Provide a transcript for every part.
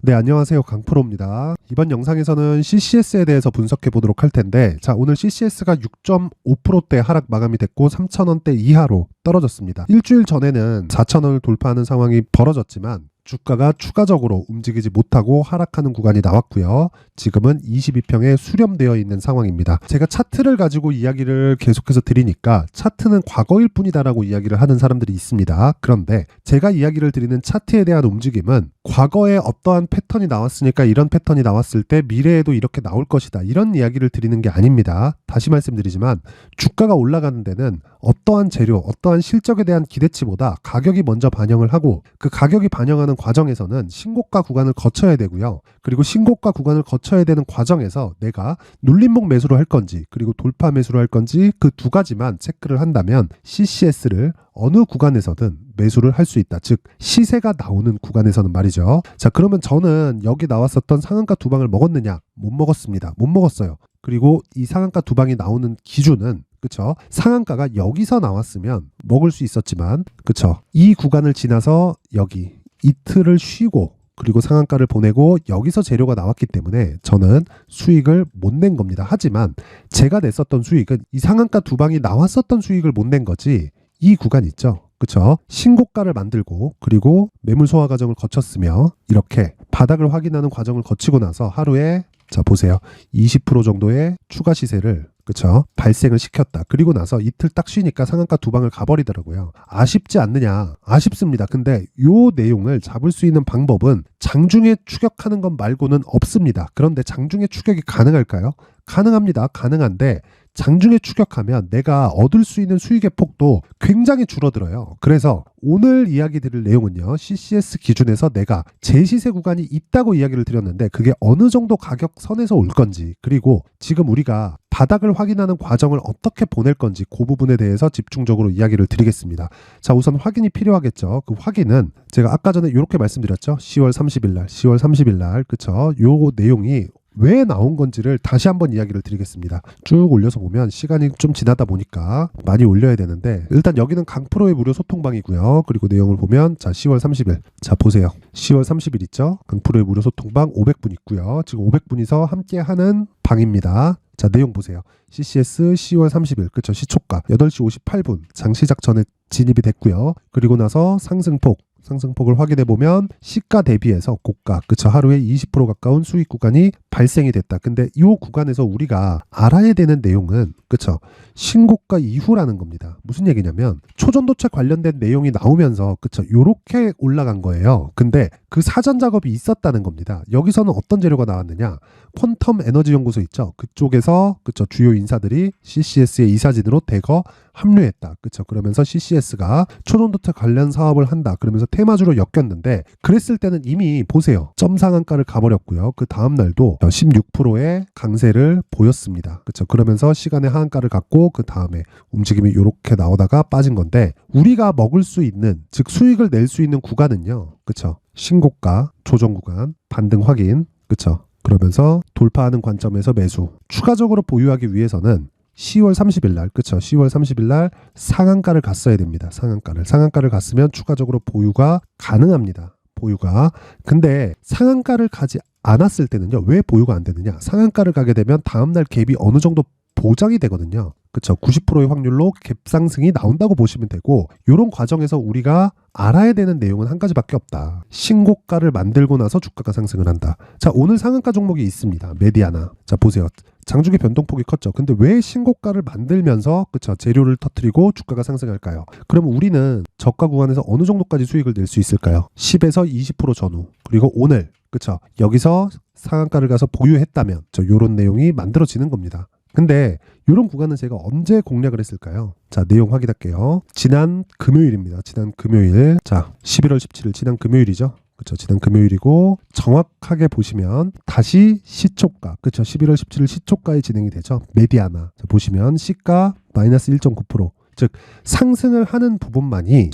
네, 안녕하세요. 강프로입니다. 이번 영상에서는 CCS에 대해서 분석해 보도록 할 텐데, 자, 오늘 CCS가 6.5%대 하락 마감이 됐고 3,000원대 이하로 떨어졌습니다. 일주일 전에는 4,000원을 돌파하는 상황이 벌어졌지만 주가가 추가적으로 움직이지 못하고 하락하는 구간이 나왔고요. 지금은 22평에 수렴되어 있는 상황입니다. 제가 차트를 가지고 이야기를 계속해서 드리니까 차트는 과거일 뿐이다라고 이야기를 하는 사람들이 있습니다. 그런데 제가 이야기를 드리는 차트에 대한 움직임은 과거에 어떠한 패턴이 나왔으니까 이런 패턴이 나왔을 때 미래에도 이렇게 나올 것이다, 이런 이야기를 드리는 게 아닙니다. 다시 말씀드리지만 주가가 올라가는 데는 어떠한 재료, 어떠한 실적에 대한 기대치보다 가격이 먼저 반영을 하고, 그 가격이 반영하는 과정에서는 신고가 구간을 거쳐야 되고요. 그리고 신고가 구간을 거쳐야 되는 과정에서 내가 눌림목 매수로 할 건지 그리고 돌파 매수로 할 건지 그 두 가지만 체크를 한다면 CCS를 어느 구간에서든 매수를 할 수 있다. 즉 시세가 나오는 구간에서는 말이죠. 자, 그러면 저는 여기 나왔었던 상한가 두 방을 먹었느냐? 못 먹었습니다. 못 먹었어요. 그리고 이 상한가 두 방이 나오는 기준은, 그쵸, 상한가가 여기서 나왔으면 먹을 수 있었지만, 그쵸, 이 구간을 지나서 여기 이틀을 쉬고 그리고 상한가를 보내고 여기서 재료가 나왔기 때문에 저는 수익을 못 낸 겁니다. 하지만 제가 냈었던 수익은 이 상한가 두 방이 나왔었던 수익을 못 낸 거지, 이 구간 있죠, 그쵸, 신고가를 만들고 그리고 매물 소화 과정을 거쳤으며 이렇게 바닥을 확인하는 과정을 거치고 나서 하루에, 자 보세요, 20% 정도의 추가 시세를, 그쵸, 발생을 시켰다. 그리고 나서 이틀 딱 쉬니까 상한가 두 방을 가버리더라고요. 아쉽지 않느냐? 아쉽습니다. 근데 요 내용을 잡을 수 있는 방법은 장중에 추격하는 것 말고는 없습니다. 그런데 장중에 추격이 가능할까요? 가능합니다. 가능한데 장중에 추격하면 내가 얻을 수 있는 수익의 폭도 굉장히 줄어들어요. 그래서 오늘 이야기 드릴 내용은요, CCS 기준에서 내가 제시세 구간이 있다고 이야기를 드렸는데 그게 어느 정도 가격 선에서 올 건지, 그리고 지금 우리가 바닥을 확인하는 과정을 어떻게 보낼 건지, 그 부분에 대해서 집중적으로 이야기를 드리겠습니다. 자, 우선 확인이 필요하겠죠. 그 확인은 제가 아까 전에 이렇게 말씀드렸죠. 10월 30일 날, 10월 30일 날, 그쵸, 요 내용이 왜 나온 건지를 다시 한번 이야기를 드리겠습니다. 쭉 올려서 보면 시간이 좀 지나다 보니까 많이 올려야 되는데, 일단 여기는 강프로의 무료 소통방이고요. 그리고 내용을 보면, 자, 10월 30일, 자 보세요, 10월 30일 있죠. 강프로의 무료 소통방 500분 있고요. 지금 500분이서 함께 하는 방입니다. 자, 내용 보세요. CCS 10월 30일, 그쵸, 시초가 8시 58분 장 시작 전에 진입이 됐고요. 그리고 나서 상승폭을 확인해 보면 시가 대비해서 고가, 그쵸, 하루에 20% 가까운 수익 구간이 발생이 됐다. 근데 이 구간에서 우리가 알아야 되는 내용은, 그쵸, 신고가 이후라는 겁니다. 무슨 얘기냐면 초전도체 관련된 내용이 나오면서, 그쵸, 요렇게 올라간 거예요. 근데 그 사전 작업이 있었다는 겁니다. 여기서는 어떤 재료가 나왔느냐? 퀀텀 에너지 연구소 있죠. 그쪽에서, 그쵸, 주요 인사들이 CCS의 이사진으로 대거 합류했다. 그쵸. 그러면서 CCS가 초전도체 관련 사업을 한다. 그러면서 테마주로 엮였는데, 그랬을 때는 이미 보세요, 점상한가를 가버렸고요. 그 다음 날도 16%의 강세를 보였습니다. 그쵸. 그러면서 시간의 하한가를 갖고 그 다음에 움직임이 이렇게 나오다가 빠진 건데, 우리가 먹을 수 있는, 즉 수익을 낼 수 있는 구간은요, 그쵸, 신고가, 조정 구간, 반등 확인, 그쵸, 그러면서 돌파하는 관점에서 매수, 추가적으로 보유하기 위해서는 10월 30일 날, 그쵸, 10월 30일 날 상한가를 갔어야 됩니다. 상한가를 갔으면 추가적으로 보유가 가능합니다. 보유가. 근데 상한가를 가지 않았을 때는요, 왜 보유가 안 되느냐? 상한가를 가게 되면 다음날 갭이 어느 정도 보장이 되거든요. 그쵸, 90%의 확률로 갭 상승이 나온다고 보시면 되고, 이런 과정에서 우리가 알아야 되는 내용은 한 가지밖에 없다. 신고가를 만들고 나서 주가가 상승을 한다. 자, 오늘 상한가 종목이 있습니다. 메디아나. 자, 보세요. 장중의 변동폭이 컸죠. 근데 왜 신고가를 만들면서, 그쵸, 재료를 터뜨리고 주가가 상승할까요? 그럼 우리는 저가 구간에서 어느 정도까지 수익을 낼 수 있을까요? 10에서 20% 전후. 그리고 오늘, 그쵸, 여기서 상한가를 가서 보유했다면 요런 내용이 만들어지는 겁니다. 근데 이런 구간은 제가 언제 공략을 했을까요? 자, 내용 확인할게요. 지난 금요일입니다. 지난 금요일. 자, 11월 17일 지난 금요일이죠. 그쵸, 지난 금요일이고, 정확하게 보시면 다시 시초가, 그쵸, 11월 17일 시초가에 진행이 되죠. 메디아나. 자, 보시면 시가 마이너스 1.9%. 즉 상승을 하는 부분만이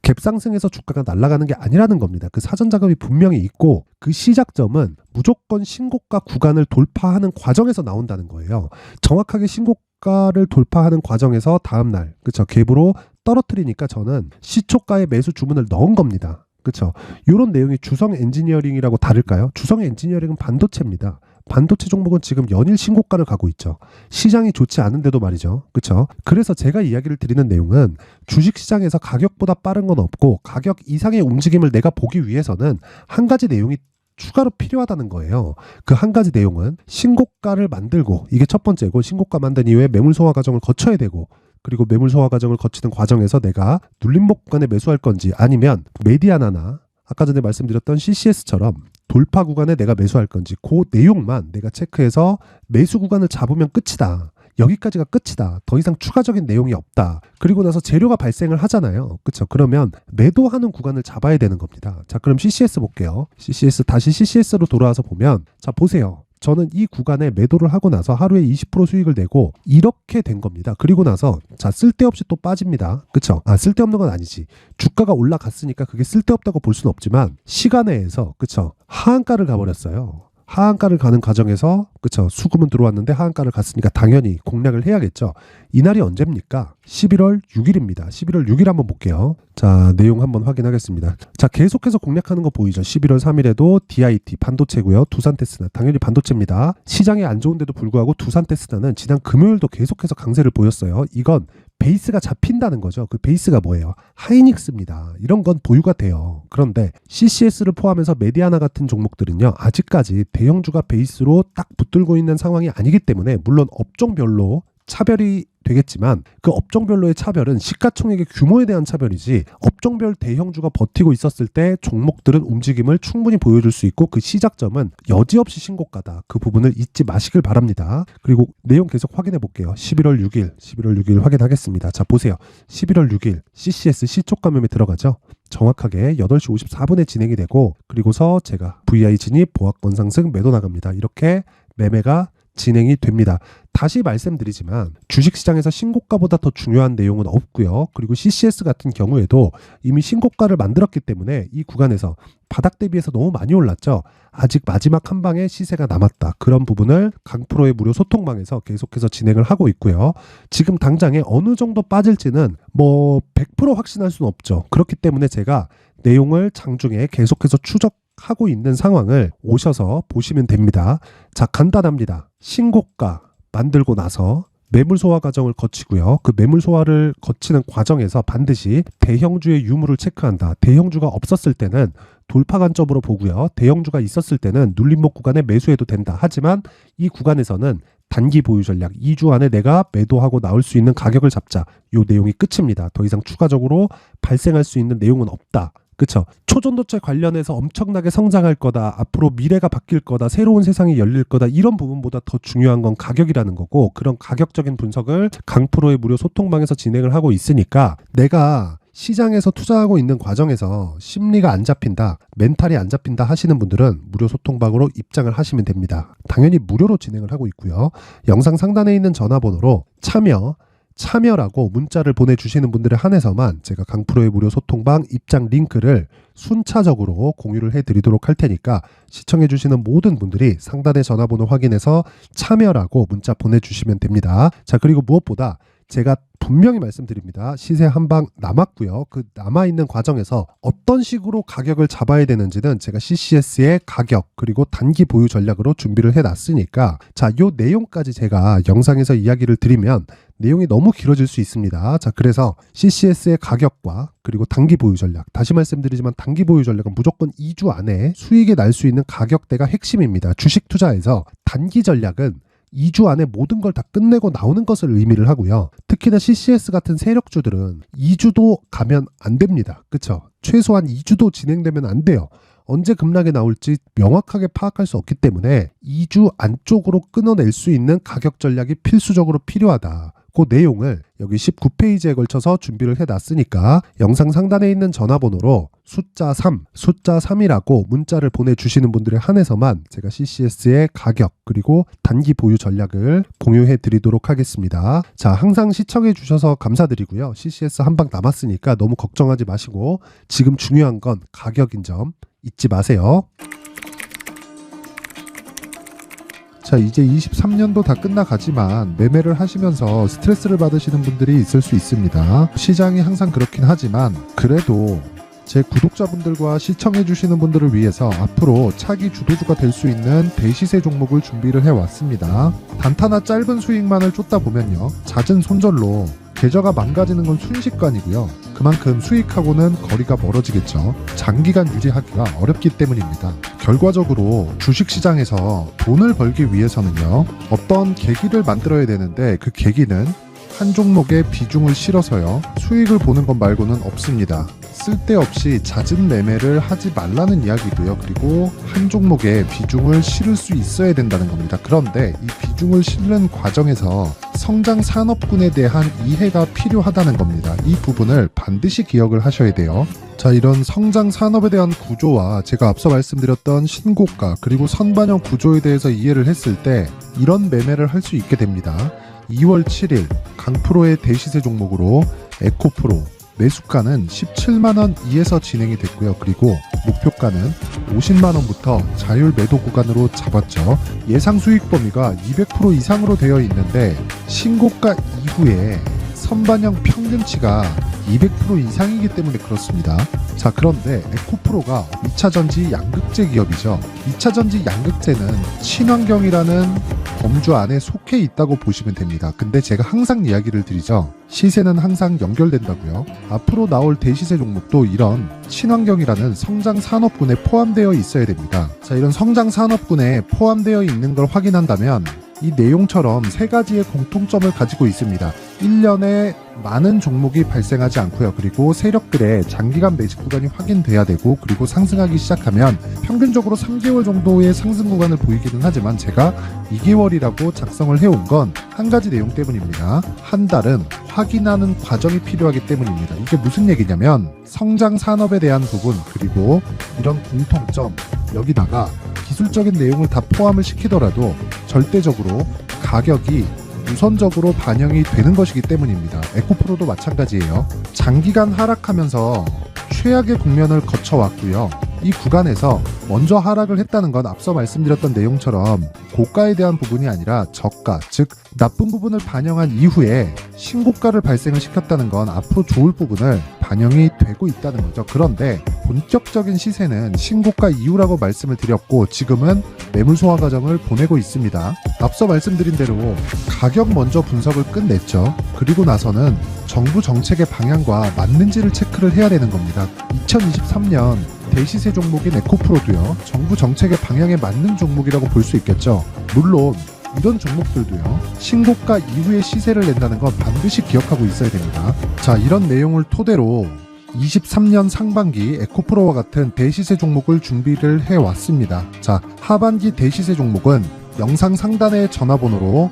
갭 상승에서 주가가 날아가는 게 아니라는 겁니다. 그 사전 작업이 분명히 있고, 그 시작점은 무조건 신고가 구간을 돌파하는 과정에서 나온다는 거예요. 정확하게 신고가를 돌파하는 과정에서 다음날, 그쵸, 갭으로 떨어뜨리니까 저는 시초가의 매수 주문을 넣은 겁니다. 그쵸? 이런 내용이 주성 엔지니어링이라고 다를까요? 주성 엔지니어링은 반도체입니다. 반도체 종목은 지금 연일 신고가를 가고 있죠. 시장이 좋지 않은데도 말이죠. 그쵸? 그래서 제가 이야기를 드리는 내용은 주식시장에서 가격보다 빠른 건 없고 가격 이상의 움직임을 내가 보기 위해서는 한 가지 내용이 추가로 필요하다는 거예요. 그 한 가지 내용은 신고가를 만들고, 이게 첫 번째고, 신고가 만든 이후에 매물 소화 과정을 거쳐야 되고, 그리고 매물 소화 과정을 거치는 과정에서 내가 눌림목 구간에 매수할 건지 아니면 메디아나나 아까 전에 말씀드렸던 CCS처럼 돌파 구간에 내가 매수할 건지 그 내용만 내가 체크해서 매수 구간을 잡으면 끝이다. 여기까지가 끝이다. 더 이상 추가적인 내용이 없다. 그리고 나서 재료가 발생을 하잖아요. 그렇죠? 그러면 매도하는 구간을 잡아야 되는 겁니다. 자, 그럼 CCS 볼게요. 다시 CCS로 돌아와서 보면, 자, 보세요. 저는 이 구간에 매도를 하고 나서 하루에 20% 수익을 내고 이렇게 된 겁니다. 그리고 나서 자, 쓸데없이 또 빠집니다. 그쵸? 쓸데없는 건 아니지. 주가가 올라갔으니까 그게 쓸데없다고 볼 수는 없지만 시간에서 그쵸? 하한가를 가버렸어요. 하한가를 가는 과정에서 그쵸? 수급은 들어왔는데 하한가를 갔으니까 당연히 공략을 해야겠죠. 이날이 언제입니까? 11월 6일입니다. 11월 6일 한번 볼게요. 자, 내용 한번 확인하겠습니다. 자, 계속해서 공략하는 거 보이죠? 11월 3일에도 DIT 반도체고요. 두산테스나 당연히 반도체입니다. 시장이 안 좋은데도 불구하고 두산테스나는 지난 금요일도 계속해서 강세를 보였어요. 이건 베이스가 잡힌다는 거죠. 그 베이스가 뭐예요? 하이닉스입니다. 이런 건 보유가 돼요. 그런데 CCS를 포함해서 메디아나 같은 종목들은요, 아직까지 대형주가 베이스로 딱 붙들고 있는 상황이 아니기 때문에, 물론 업종별로 차별이 되겠지만 그 업종별로의 차별은 시가총액의 규모에 대한 차별이지, 업종별 대형주가 버티고 있었을 때 종목들은 움직임을 충분히 보여줄 수 있고 그 시작점은 여지없이 신고가다. 그 부분을 잊지 마시길 바랍니다. 그리고 내용 계속 확인해 볼게요. 11월 6일 확인하겠습니다. 자, 보세요. 11월 6일 CCS 시초가 매매 들어가죠. 정확하게 8시 54분에 진행이 되고, 그리고서 제가 VI 진입 보합권 상승 매도 나갑니다. 이렇게 매매가 진행이 됩니다. 다시 말씀드리지만 주식시장에서 신고가보다 더 중요한 내용은 없고요. 그리고 CCS 같은 경우에도 이미 신고가를 만들었기 때문에 이 구간에서 바닥 대비해서 너무 많이 올랐죠. 아직 마지막 한 방에 시세가 남았다. 그런 부분을 강프로의 무료 소통방에서 계속해서 진행을 하고 있고요. 지금 당장에 어느 정도 빠질지는 100% 확신할 수는 없죠. 그렇기 때문에 제가 내용을 장중에 계속해서 추적하고 있는 상황을 오셔서 보시면 됩니다. 자, 간단합니다. 신고가 만들고 나서 매물 소화 과정을 거치고요. 그 매물 소화를 거치는 과정에서 반드시 대형주의 유무를 체크한다. 대형주가 없었을 때는 돌파 관점으로 보고요. 대형주가 있었을 때는 눌림목 구간에 매수해도 된다. 하지만 이 구간에서는 단기 보유 전략 2주 안에 내가 매도하고 나올 수 있는 가격을 잡자. 이 내용이 끝입니다. 더 이상 추가적으로 발생할 수 있는 내용은 없다. 그쵸? 초전도체 관련해서 엄청나게 성장할 거다. 앞으로 미래가 바뀔 거다. 새로운 세상이 열릴 거다. 이런 부분보다 더 중요한 건 가격이라는 거고, 그런 가격적인 분석을 강프로의 무료 소통방에서 진행을 하고 있으니까 내가 시장에서 투자하고 있는 과정에서 심리가 안 잡힌다, 멘탈이 안 잡힌다 하시는 분들은 무료 소통방으로 입장을 하시면 됩니다. 당연히 무료로 진행을 하고 있고요. 영상 상단에 있는 전화번호로 참여라고 문자를 보내주시는 분들에 한해서만 제가 강프로의 무료 소통방 입장 링크를 순차적으로 공유를 해드리도록 할 테니까 시청해주시는 모든 분들이 상단의 전화번호 확인해서 참여라고 문자 보내주시면 됩니다. 자, 그리고 무엇보다 제가 분명히 말씀드립니다. 시세 한 방 남았고요. 그 남아있는 과정에서 어떤 식으로 가격을 잡아야 되는지는 제가 CCS의 가격 그리고 단기 보유 전략으로 준비를 해놨으니까, 자, 요 내용까지 제가 영상에서 이야기를 드리면 내용이 너무 길어질 수 있습니다. 자, 그래서 CCS의 가격과 그리고 단기 보유 전략, 다시 말씀드리지만 단기 보유 전략은 무조건 2주 안에 수익이 날 수 있는 가격대가 핵심입니다. 주식 투자에서 단기 전략은 2주 안에 모든 걸 다 끝내고 나오는 것을 의미를 하고요. 특히나 CCS 같은 세력주들은 2주도 가면 안 됩니다. 그쵸? 최소한 2주도 진행되면 안 돼요. 언제 급락이 나올지 명확하게 파악할 수 없기 때문에 2주 안쪽으로 끊어낼 수 있는 가격 전략이 필수적으로 필요하다. 그 내용을 여기 19페이지에 걸쳐서 준비를 해놨으니까 영상 상단에 있는 전화번호로 숫자 3이라고 문자를 보내주시는 분들에 한해서만 제가 CCS의 가격 그리고 단기 보유 전략을 공유해 드리도록 하겠습니다. 자, 항상 시청해 주셔서 감사드리고요. CCS 한 방 남았으니까 너무 걱정하지 마시고 지금 중요한 건 가격인 점 잊지 마세요. 자, 이제 23년도 다 끝나가지만 매매를 하시면서 스트레스를 받으시는 분들이 있을 수 있습니다. 시장이 항상 그렇긴 하지만 그래도 제 구독자분들과 시청해주시는 분들을 위해서 앞으로 차기 주도주가 될 수 있는 대시세 종목을 준비를 해왔습니다. 단타나 짧은 수익만을 쫓다 보면요, 잦은 손절로 계좌가 망가지는 건 순식간이고요. 그만큼 수익하고는 거리가 멀어지겠죠. 장기간 유지하기가 어렵기 때문입니다. 결과적으로 주식시장에서 돈을 벌기 위해서는요, 어떤 계기를 만들어야 되는데 그 계기는 한 종목에 비중을 실어서요, 수익을 보는 것 말고는 없습니다. 쓸데없이 잦은 매매를 하지 말라는 이야기고요. 그리고 한 종목에 비중을 실을 수 있어야 된다는 겁니다. 그런데 이 비중을 실는 과정에서 성장 산업군에 대한 이해가 필요하다는 겁니다. 이 부분을 반드시 기억을 하셔야 돼요. 자, 이런 성장 산업에 대한 구조와 제가 앞서 말씀드렸던 신고가 그리고 선반영 구조에 대해서 이해를 했을 때 이런 매매를 할 수 있게 됩니다. 2월 7일 강프로의 대시세 종목으로 에코프로 매수가는 17만원 이에서 진행이 됐고요. 그리고 목표가는 50만원부터 자율 매도 구간으로 잡았죠. 예상 수익 범위가 200% 이상으로 되어 있는데 신고가 이후에 선반영 평균치가 200% 이상이기 때문에 그렇습니다. 자, 그런데 에코프로가 2차전지 양극재 기업이죠. 2차전지 양극재는 친환경이라는 범주 안에 속해 있다고 보시면 됩니다. 근데 제가 항상 이야기를 드리죠. 시세는 항상 연결된다고요. 앞으로 나올 대시세 종목도 이런 친환경이라는 성장 산업군에 포함되어 있어야 됩니다. 자, 이런 성장 산업군에 포함되어 있는 걸 확인한다면 이 내용처럼 세 가지의 공통점을 가지고 있습니다. 1년에 많은 종목이 발생하지 않고요. 그리고 세력들의 장기간 매집 구간이 확인돼야 되고, 그리고 상승하기 시작하면 평균적으로 3개월 정도의 상승 구간을 보이기는 하지만 제가 2개월이라고 작성을 해온 건 한 가지 내용 때문입니다. 한 달은 확인하는 과정이 필요하기 때문입니다. 이게 무슨 얘기냐면 성장 산업에 대한 부분, 그리고 이런 공통점, 여기다가 기술적인 내용을 다 포함을 시키더라도 절대적으로 가격이 우선적으로 반영이 되는 것이기 때문입니다. 에코프로도 마찬가지예요. 장기간 하락하면서 최악의 국면을 거쳐왔고요. 이 구간에서 먼저 하락을 했다는 건 앞서 말씀드렸던 내용처럼 고가에 대한 부분이 아니라 저가, 즉 나쁜 부분을 반영한 이후에 신고가를 발생을 시켰다는 건 앞으로 좋을 부분을 반영이 되고 있다는 거죠. 그런데 본격적인 시세는 신고가 이후라고 말씀을 드렸고, 지금은 매물 소화 과정을 보내고 있습니다. 앞서 말씀드린 대로 가격 먼저 분석을 끝냈죠. 그리고 나서는 정부 정책의 방향과 맞는지를 체크를 해야 되는 겁니다. 2023년 대시세 종목인 에코프로도요, 정부 정책의 방향에 맞는 종목이라고 볼 수 있겠죠. 물론 이런 종목들도요, 신고가 이후에 시세를 낸다는 건 반드시 기억하고 있어야 됩니다. 자, 이런 내용을 토대로 23년 상반기 에코프로와 같은 대시세 종목을 준비를 해왔습니다. 자, 하반기 대시세 종목은 영상 상단의 전화번호로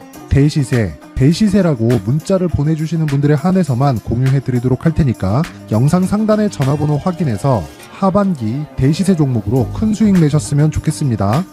대시세라고 문자를 보내주시는 분들에 한해서만 공유해드리도록 할 테니까 영상 상단의 전화번호 확인해서 하반기 대시세 종목으로 큰 수익 내셨으면 좋겠습니다.